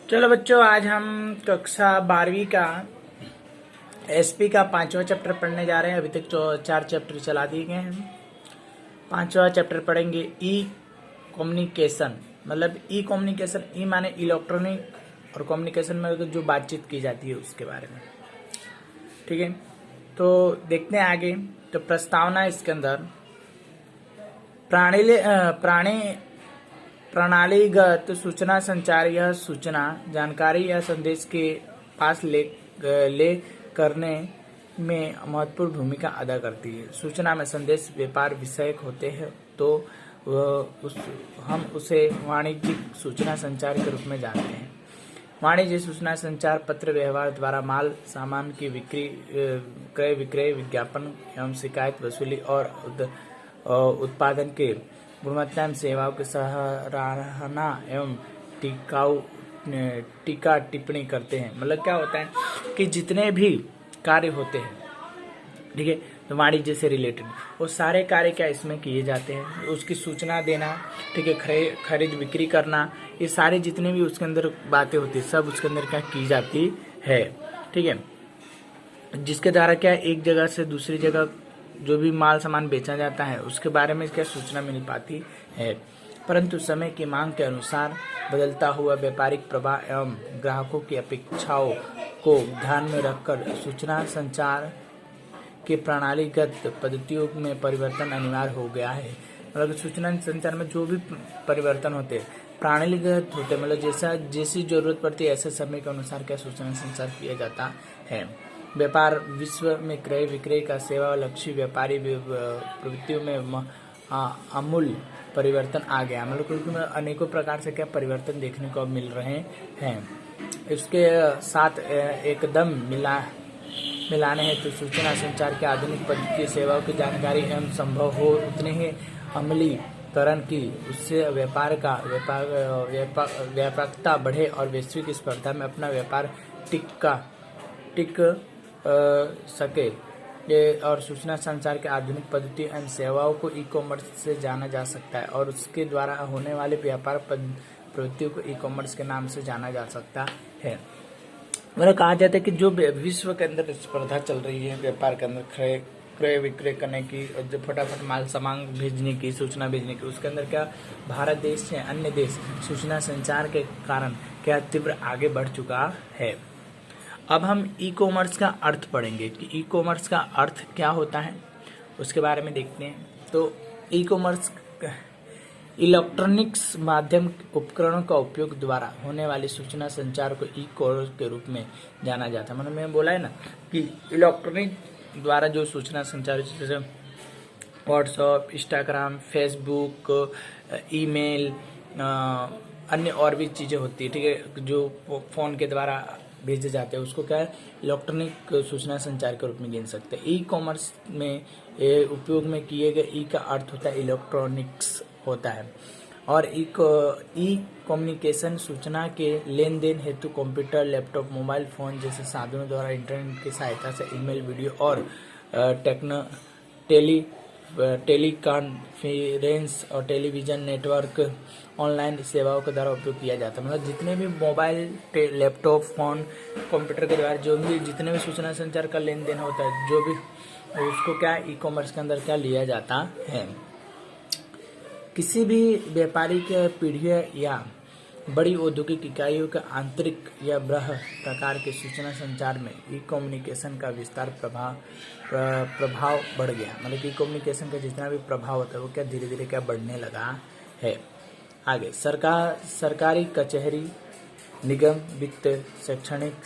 चलो बच्चों, आज हम कक्षा 12वीं का एसपी का 5वां चैप्टर पढ़ने जा रहे हैं। अभी तक 4 चैप्टर चला दिए गए हैं। 5वां चैप्टर पढ़ेंगे ई कम्युनिकेशन। मतलब ई कम्युनिकेशन, ई माने इलेक्ट्रॉनिक, और कम्युनिकेशन में जो बातचीत की जाती है उसके बारे में। ठीक है, तो देखते हैं आगे। तो प्रस्तावना इसके अंदर प्रणालीगत सूचना संचार, यह सूचना जानकारी या संदेश के पास ले करने में महत्वपूर्ण भूमिका अदा करती है। सूचना में संदेश व्यापार विषयक होते हैं तो हम उसे वाणिज्यिक सूचना संचार के रूप में जानते हैं। वाणिज्य सूचना संचार पत्र व्यवहार द्वारा माल सामान की बिक्री, क्रय विक्रय, विज्ञापन एवं शिकायत वसूली और उत्पादन के गुणवत्ता एवं सेवाओं की सराहना एवं टीका टिप्पणी करते हैं। मतलब क्या होता है कि जितने भी कार्य होते हैं, ठीक है, तो वाणिज्य से रिलेटेड वो सारे कार्य क्या इसमें किए जाते हैं। उसकी सूचना देना, ठीक है, खरीद बिक्री करना, ये सारे जितने भी उसके अंदर बातें होती है सब उसके अंदर क्या की जाती है। ठीक है, जिसके द्वारा क्या एक जगह से दूसरी जगह जो भी माल सामान बेचा जाता है उसके बारे में क्या सूचना मिल पाती है। परंतु समय की मांग के अनुसार बदलता हुआ व्यापारिक प्रवाह एवं ग्राहकों की अपेक्षाओं को ध्यान में रखकर सूचना संचार के प्रणालीगत पद्धतियों में परिवर्तन अनिवार्य हो गया है। मतलब सूचना संचार में जो भी परिवर्तन होते हैं प्रणालीगत होते, मतलब जैसी जरूरत पड़ती है ऐसे समय के अनुसार क्या सूचना संचार किया जाता है। व्यापार विश्व में क्रय विक्रय का सेवा लक्ष्य व्यापारी प्रवृत्तियों में आमूल परिवर्तन आ गया। मतलब क्योंकि अनेकों प्रकार से क्या परिवर्तन देखने को मिल रहे हैं। इसके साथ एकदम मिलाने हैं तो सूचना संचार के आधुनिक पद्धति सेवाओं की जानकारी एवं संभव हो उतने ही अमलीकरण की, उससे व्यापार का व्यापकता बढ़े और वैश्विक स्पर्धा में अपना व्यापार टिक सके। और सूचना संचार के आधुनिक पद्धति एवं सेवाओं को ई कॉमर्स से जाना जा सकता है और उसके द्वारा होने वाले व्यापार प्रवृत्तियों को ई कॉमर्स के नाम से जाना जा सकता है। मतलब कहा जाता है कि जो विश्व के अंदर स्पर्धा चल रही है व्यापार के अंदर क्रय विक्रय करने की, जो फटाफट माल सामान भेजने की, सूचना भेजने की, उसके अंदर क्या भारत देश से अन्य देश सूचना संचार के कारण क्या तीव्र आगे बढ़ चुका है। अब हम ई कॉमर्स का अर्थ पढ़ेंगे कि ई कॉमर्स का अर्थ क्या होता है, उसके बारे में देखते हैं। तो ई कॉमर्स इलेक्ट्रॉनिक्स माध्यम उपकरणों का उपयोग द्वारा होने वाली सूचना संचार को ई कॉमर्स के रूप में जाना जाता है। मतलब मैंने बोला है ना कि इलेक्ट्रॉनिक द्वारा जो सूचना संचार, जैसे व्हाट्सएप, इंस्टाग्राम, फेसबुक, ईमेल, अन्य और भी चीज़ें होती है, ठीक है, जो फ़ोन के द्वारा भेजे जाते हैं उसको क्या है इलेक्ट्रॉनिक सूचना संचार के रूप में गिन सकते हैं। ई कॉमर्स में उपयोग में किए गए ई का अर्थ होता है इलेक्ट्रॉनिक्स होता है। और ई कम्युनिकेशन सूचना के लेन देन हेतु कंप्यूटर, लैपटॉप, मोबाइल फोन जैसे साधनों द्वारा इंटरनेट की सहायता से ईमेल, वीडियो और टेलीकॉन्फ्रेंस और टेलीविजन नेटवर्क ऑनलाइन सेवाओं के द्वारा उपयोग किया जाता है। मतलब जितने भी मोबाइल, लैपटॉप, फोन, कंप्यूटर के द्वारा जो भी जितने भी सूचना संचार का लेन देन होता है, जो भी उसको क्या ई कॉमर्स के अंदर क्या लिया जाता है। किसी भी व्यापारिक पीढ़ी या बड़ी औद्योगिक इकाइयों के आंतरिक या बृह प्रकार के सूचना संचार में ई कम्युनिकेशन का विस्तार प्रभाव बढ़ गया। मतलब कि कम्युनिकेशन का जितना भी प्रभाव होता है वो क्या धीरे धीरे क्या बढ़ने लगा है। आगे सरकारी कचहरी, निगम, वित्त, शैक्षणिक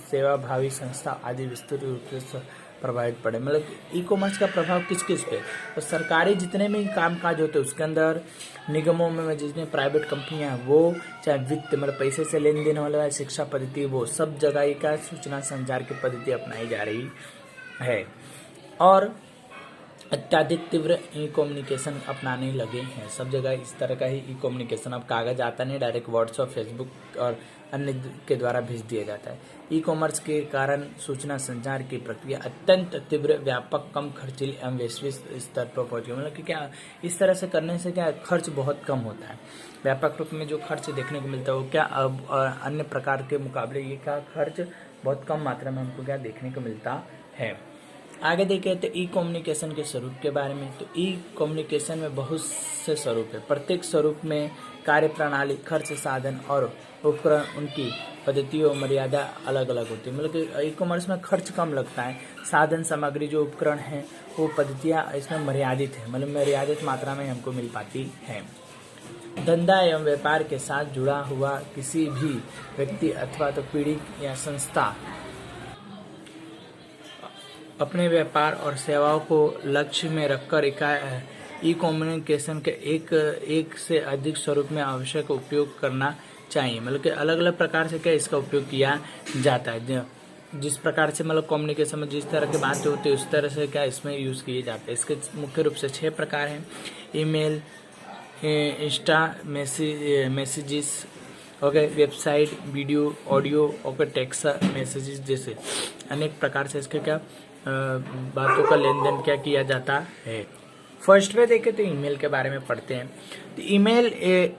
सेवाभावी संस्था आदि विस्तृत रूप से प्रभावित पड़े। मतलब ई कॉमर्स का प्रभाव किस किस पे, तो सरकारी जितने भी कामकाज होते हैं उसके अंदर, निगमों में जितने प्राइवेट कंपनियां हैं वो, चाहे वित्त मतलब पैसे से लेन देन वाला, शिक्षा पद्धति, वो सब जगह का सूचना संचार की पद्धति अपनाई जा रही है और अत्याधिक तीव्र ई कम्युनिकेशन अपनाने लगे हैं। सब जगह इस तरह का ही ई कम्युनिकेशन, अब कागज आता नहीं, डायरेक्ट व्हाट्सएप, फेसबुक और अन्य के द्वारा भेज दिया जाता है। ई कॉमर्स के कारण सूचना संचार की प्रक्रिया अत्यंत तीव्र, व्यापक, कम खर्चीली एवं वैश्विक स्तर पर पहुंच गई। मतलब कि क्या इस तरह से करने से क्या खर्च बहुत कम होता है व्यापक रूप में जो खर्च देखने को मिलता है वो क्या अब अन्य प्रकार के मुकाबले ये क्या खर्च बहुत कम मात्रा में हमको क्या देखने को मिलता है। आगे देखें तो ई कम्युनिकेशन के स्वरूप के बारे में। तो ई कम्युनिकेशन में बहुत से स्वरूप है। प्रत्येक स्वरूप में कार्य प्रणाली, खर्च, साधन और उपकरण, उनकी पद्धतियों मर्यादा अलग अलग होती है। मतलब कि ई कॉमर्स में खर्च कम लगता है, साधन सामग्री जो उपकरण हैं वो पद्धतियाँ इसमें मर्यादित है, मतलब मर्यादित मात्रा में हमको मिल पाती है। धंधा एवं व्यापार के साथ जुड़ा हुआ किसी भी व्यक्ति अथवा तो पीढ़ी या संस्था अपने व्यापार और सेवाओं को लक्ष्य में रखकर ई कम्युनिकेशन के एक से अधिक स्वरूप में आवश्यक उपयोग करना चाहिए। मतलब कि अलग अलग प्रकार से क्या इसका उपयोग किया जाता है। जिस प्रकार से मतलब कम्युनिकेशन में जिस तरह की बातें होती है उस तरह से क्या इसमें यूज़ किए जाते हैं। इसके मुख्य रूप से 6 प्रकार हैं। Email, Insta messages, okay, website, video, audio, okay, text messages जैसे अनेक प्रकार से इसके क्या बातों का लेन देन क्या किया जाता है। फर्स्ट में देखें तो ईमेल के बारे में पढ़ते हैं। तो ईमेल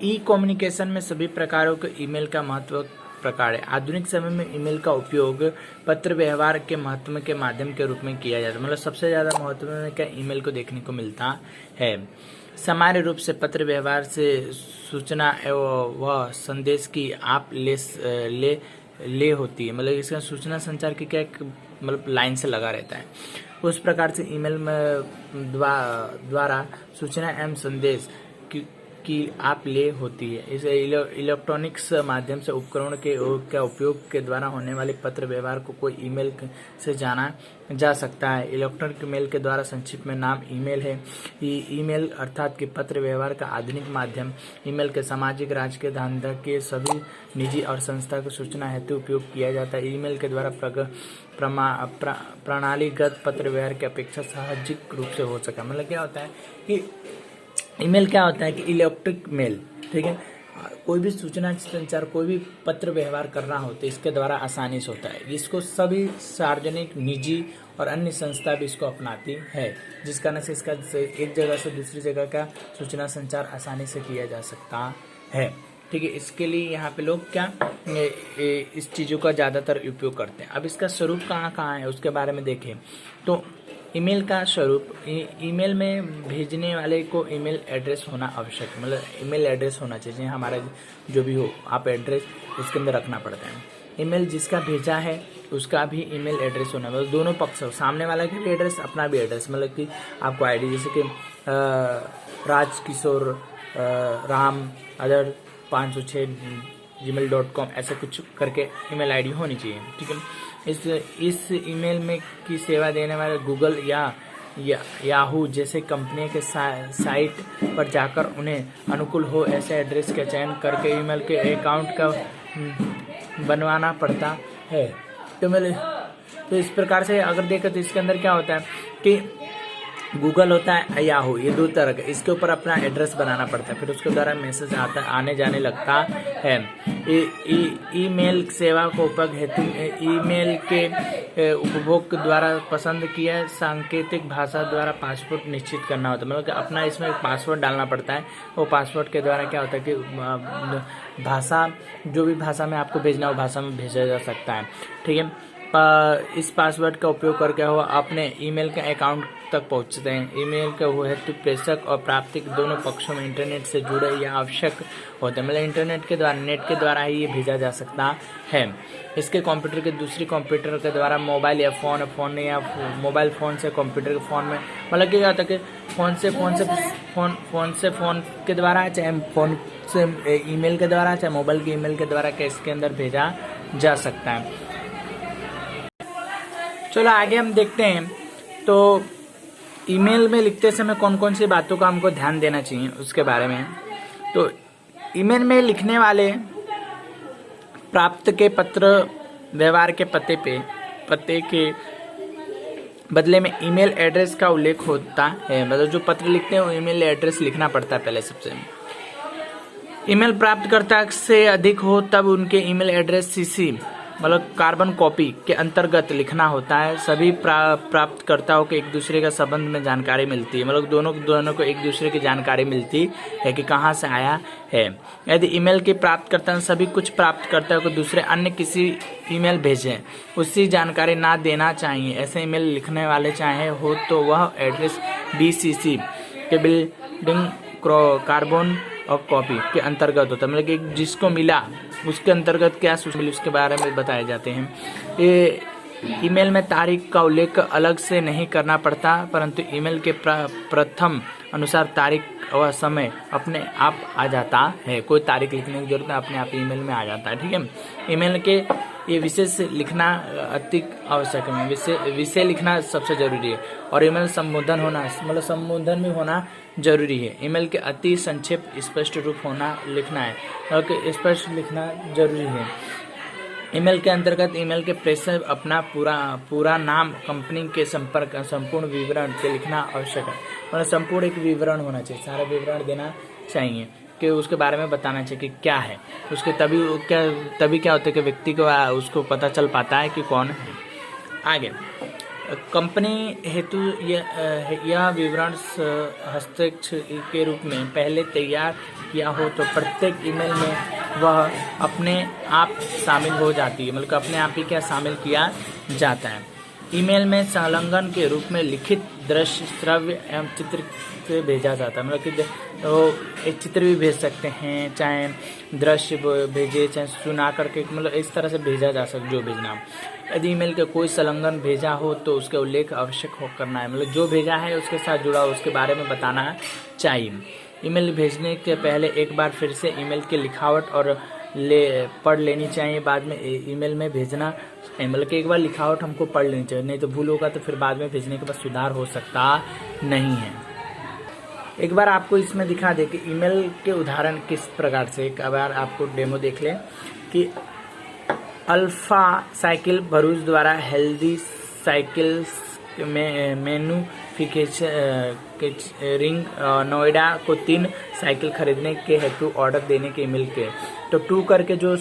ई कम्युनिकेशन में सभी प्रकारों के ईमेल का महत्व प्रकार है। आधुनिक समय में ईमेल का उपयोग पत्र व्यवहार के महत्व के माध्यम के रूप में किया जाता है। मतलब सबसे ज्यादा महत्व में क्या ईमेल को देखने को मिलता है। सामान्य रूप से पत्र व्यवहार से सूचना एवं वह संदेश की आप ले होती है। मतलब इसका सूचना संचार की क्या मतलब लाइन से लगा रहता है। उस प्रकार से ईमेल में द्वारा सूचना एवं संदेश की आप ले होती है। इस इलेक्ट्रॉनिक्स माध्यम से उपकरण के उपयोग के द्वारा होने वाले पत्र व्यवहार को कोई ईमेल से जाना जा सकता है। इलेक्ट्रॉनिक मेल के द्वारा संक्षिप्त में नाम ईमेल है। ईमेल अर्थात कि पत्र व्यवहार का आधुनिक माध्यम। ईमेल के सामाजिक, राजकीय, धंधा के सभी निजी और संस्था की सूचना हेतु उपयोग किया जाता है। ईमेल के द्वारा प्रणालीगत पत्र व्यवहार की अपेक्षा साहजिक रूप से हो सका। मतलब क्या होता है कि ईमेल क्या होता है कि इलेक्ट्रिक मेल, ठीक है, कोई भी सूचना संचार, कोई भी पत्र व्यवहार करना हो तो इसके द्वारा आसानी से होता है। इसको सभी सार्वजनिक, निजी और अन्य संस्था भी इसको अपनाती है, जिस कारण से इसका एक जगह से दूसरी जगह का सूचना संचार आसानी से किया जा सकता है। ठीक है, इसके लिए यहाँ पे लोग क्या इस चीज़ों का ज़्यादातर उपयोग करते हैं। अब इसका स्वरूप कहाँ कहाँ है उसके बारे में देखें तो ईमेल का स्वरूप, ईमेल में भेजने वाले को ईमेल एड्रेस होना आवश्यक है। मतलब ईमेल एड्रेस होना चाहिए हमारा जो भी हो, आप एड्रेस इसके अंदर रखना पड़ता है। ईमेल जिसका भेजा है उसका भी ईमेल एड्रेस होना, मतलब दोनों पक्ष हो, सामने वाला का भी एड्रेस, अपना भी एड्रेस। मतलब कि आपको आईडी जैसे कि राजकिशोर राम अदर 506 gmail.com ऐसा कुछ करके ईमेल आईडी होनी चाहिए। ठीक है, इस ईमेल में की सेवा देने वाले गूगल या याहू जैसे कंपनी के साइट पर जाकर उन्हें अनुकूल हो ऐसे एड्रेस का चयन करके ईमेल के अकाउंट का बनवाना पड़ता है। तो इस प्रकार से अगर देखें तो इसके अंदर क्या होता है कि गूगल होता है, याहू, ये 2 तरह का, इसके ऊपर अपना एड्रेस बनाना पड़ता है, फिर उसके द्वारा मैसेज आने जाने लगता है। ईमेल सेवा को उपयोग हेतु ईमेल के उपभोग के द्वारा पसंद किया सांकेतिक भाषा द्वारा पासवर्ड निश्चित करना होता है। मतलब कि अपना इसमें एक पासवर्ड डालना पड़ता है। वो पासवर्ड के द्वारा क्या होता है कि भाषा, जो भी भाषा में आपको भेजना हो भाषा में भेजा जा सकता है। ठीक है, इस पासवर्ड का उपयोग करके वो अपने ईमेल के अकाउंट तक पहुंचते हैं। ईमेल का वो हेतु प्रेषक और प्राप्तिक दोनों पक्षों में इंटरनेट से जुड़े या आवश्यक होते हैं। मतलब इंटरनेट के द्वारा, नेट के द्वारा ही ये भेजा जा सकता है। इसके कंप्यूटर के दूसरी कंप्यूटर के द्वारा मोबाइल या फोन या मोबाइल फोन से कंप्यूटर के फोन में, मतलब क्या होता है कि फोन से फोन के द्वारा, चाहे फोन से ईमेल के द्वारा, चाहे मोबाइल के ईमेल के द्वारा क्या इसके अंदर भेजा जा सकता है। चलो आगे हम देखते हैं तो ईमेल में लिखते समय कौन कौन सी बातों का हमको ध्यान देना चाहिए उसके बारे में। तो ईमेल में लिखने वाले प्राप्त के पत्र व्यवहार के पते के बदले में ईमेल एड्रेस का उल्लेख होता है। मतलब जो पत्र लिखते हैं वो ईमेल एड्रेस लिखना पड़ता है पहले सबसे। ईमेल प्राप्तकर्ता से अधिक हो तब उनके ईमेल एड्रेस सीसी मतलब कार्बन कॉपी के अंतर्गत लिखना होता है। सभी प्राप्तकर्ताओं को एक दूसरे का संबंध में जानकारी मिलती है, मतलब दोनों को एक दूसरे की जानकारी मिलती है कि कहाँ से आया है। यदि ईमेल के प्राप्तकर्ता सभी कुछ प्राप्तकर्ताओं को दूसरे अन्य किसी ईमेल भेजें, उसकी जानकारी ना देना चाहिए। ऐसे ईमेल लिखने वाले चाहे हो तो वह एड्रेस BCC के बिल्डिंग कार्बन और कॉपी के अंतर्गत होता है, मतलब कि जिसको मिला उसके अंतर्गत क्या सूचना मिली उसके बारे में बताए जाते हैं। ये ईमेल में तारीख का उल्लेख अलग से नहीं करना पड़ता, परंतु ईमेल के प्रथम अनुसार तारीख और समय अपने आप आ जाता है। कोई तारीख लिखने की जरूरत नहीं, अपने आप ईमेल में आ जाता है। ठीक है, ईमेल के ये विशेष लिखना अति आवश्यक है। विषय लिखना सबसे जरूरी है और ईमेल संबोधन होना, मतलब संबोधन भी होना जरूरी है। ईमेल के अति संक्षेप स्पष्ट रूप होना लिखना है और स्पष्ट लिखना जरूरी है। ईमेल के अंतर्गत ईमेल के प्रेषक अपना पूरा नाम, कंपनी के संपर्क, संपूर्ण विवरण के लिखना आवश्यक है। मतलब संपूर्ण एक विवरण होना चाहिए, सारा विवरण देना चाहिए कि उसके बारे में बताना चाहिए कि क्या है उसके, तभी क्या होता है कि व्यक्ति को उसको पता चल पाता है कि कौन है। आगे कंपनी हेतु यह विवरण हस्ताक्षर के रूप में पहले तैयार किया हो तो प्रत्येक ईमेल में वह अपने आप शामिल हो जाती है, मतलब अपने आप ही क्या शामिल किया जाता है। ईमेल में संलग्न के रूप में लिखित, दृश्य, श्रव्य एवं चित्र से भेजा जाता है, मतलब कि तो एक चित्र भी भेज सकते हैं, चाहे दृश्य भेजे, चाहे सुना करके, मतलब इस तरह से भेजा जा सकता जो भेजना। यदि ईमेल का कोई संलग्न भेजा हो तो उसका उल्लेख आवश्यक हो करना है, मतलब जो भेजा है उसके साथ जुड़ा उसके बारे में बताना चाहिए। ईमेल भेजने के पहले एक बार फिर से ईमेल की लिखावट और पढ़ लेनी चाहिए, बाद में ईमेल में भेजना, मतलब कि एक बार लिखावट हमको पढ़ लेनी चाहिए, नहीं तो भूल होगा तो फिर बाद में भेजने के बाद सुधार हो सकता नहीं है। एक बार आपको इसमें दिखा दे कि ईमेल के उदाहरण किस प्रकार से, एक बार आपको डेमो देख लें कि अल्फा साइकिल भरूच द्वारा हेल्दी साइकिल्स में मैन्युफैक्चरिंग नोएडा को 3 साइकिल खरीदने के हेतु ऑर्डर देने के ईमेल के तो 2 करके जो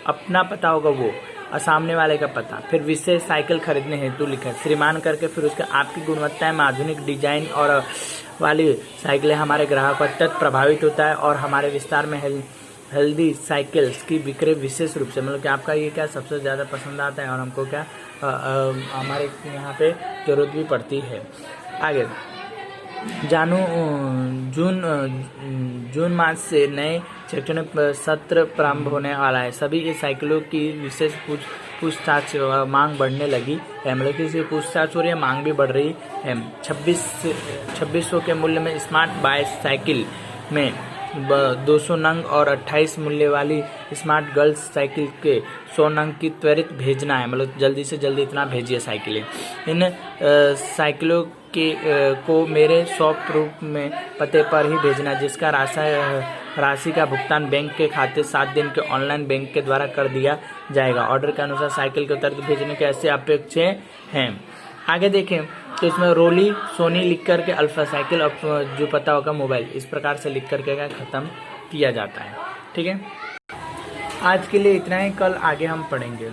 अपना पता होगा वो और सामने वाले का पता, फिर विशेष साइकिल खरीदने हेतु लिखा श्रीमान करके, फिर उसके आपकी गुणवत्ता में आधुनिक डिजाइन और वाली साइकिलें हमारे ग्राहक पर अत्यंत प्रभावित होता है और हमारे विस्तार में हेल्दी साइकिल्स की बिक्री विशेष रूप से, मतलब कि आपका ये क्या सबसे ज़्यादा पसंद आता है और हमको क्या हमारे यहाँ पे जरूरत भी पड़ती है। आगे जानू जून मास से नए शैक्षणिक सत्र प्रारंभ होने वाला है। सभी ये साइकिलों की विशेष पूछताछ मांग बढ़ने लगी है, मतलब कि पूछताछ हो रही है, मांग भी बढ़ रही है। 2600 के मूल्य में स्मार्ट बाय साइकिल में 200 नंग और 28 मूल्य वाली स्मार्ट गर्ल्स साइकिल के 100 नंग की त्वरित भेजना है, मतलब जल्दी से जल्दी इतना भेजिए साइकिलें। इन साइकिलों के को मेरे शॉप रूप में पते पर ही भेजना, जिसका राशि का भुगतान बैंक के खाते 7 दिन के ऑनलाइन बैंक के द्वारा कर दिया जाएगा। ऑर्डर के अनुसार साइकिल के त्वरित भेजने के ऐसे अपेक्षे हैं। आगे देखें तो इसमें रोली सोनी लिख करके अल्फा साइकिल जो पता होगा मोबाइल, इस प्रकार से लिख करके ख़त्म किया जाता है। ठीक है, आज के लिए इतना ही, कल आगे हम पढ़ेंगे।